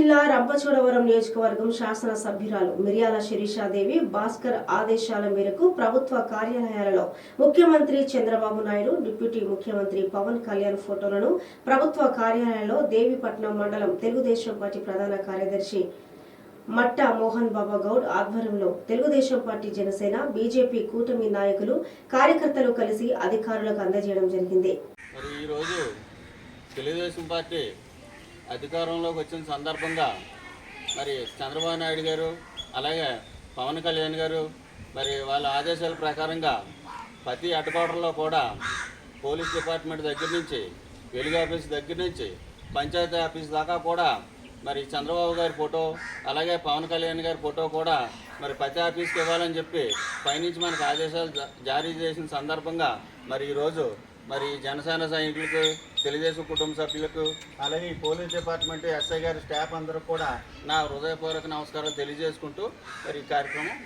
జిల్లా రంపచోడవరం నియోజకవర్గం శాసన సభ్యురాలు మిర్యాల శిరీషాదేవి భాస్కర్ ఆదేశాల మేరకు ప్రభుత్వ కార్యాలయాలలో ముఖ్యమంత్రి చంద్రబాబు నాయుడు, డిప్యూటీ ముఖ్యమంత్రి పవన్ కళ్యాణ్ ఫోటోలను ప్రభుత్వ కార్యాలయంలో దేవీపట్నం మండలం తెలుగుదేశం పార్టీ ప్రధాన కార్యదర్శి మట్టా మోహన్ బాబా గౌడ్ ఆధ్వర్యంలో తెలుగుదేశం పార్టీ, జనసేన, బీజేపీ కూటమి నాయకులు, కార్యకర్తలు కలిసి అధికారులకు అందజేయడం జరిగింది. ఈ రోజు తెలుగుదేశం పార్టీ అధికారంలోకి వచ్చిన సందర్భంగా మరి చంద్రబాబు నాయుడు గారు అలాగే పవన్ కళ్యాణ్ గారు మరి వాళ్ళ ఆదేశాల ప్రకారంగా ప్రతి హెడ్క్వార్టర్లో కూడా పోలీస్ డిపార్ట్మెంట్ దగ్గర నుంచి, వెలుగు ఆఫీస్ దగ్గర నుంచి, పంచాయతీ ఆఫీస్ దాకా కూడా మరి చంద్రబాబు గారి ఫోటో అలాగే పవన్ కళ్యాణ్ గారి ఫోటో కూడా మరి ప్రతి ఆఫీస్కి ఇవ్వాలని చెప్పి పైనుంచి మనకు ఆదేశాలు జారీ చేసిన సందర్భంగా మరి ఈరోజు మరి జనసేన సైనికులకు, తెలుగుదేశం కుటుంబ సభ్యులకు అలాగే ఈ పోలీస్ డిపార్ట్మెంట్, ఎస్ఐ గారి స్టాఫ్ అందరూ కూడా నా హృదయపూర్వక నమస్కారాలు తెలియజేసుకుంటూ మరి ఈ కార్యక్రమం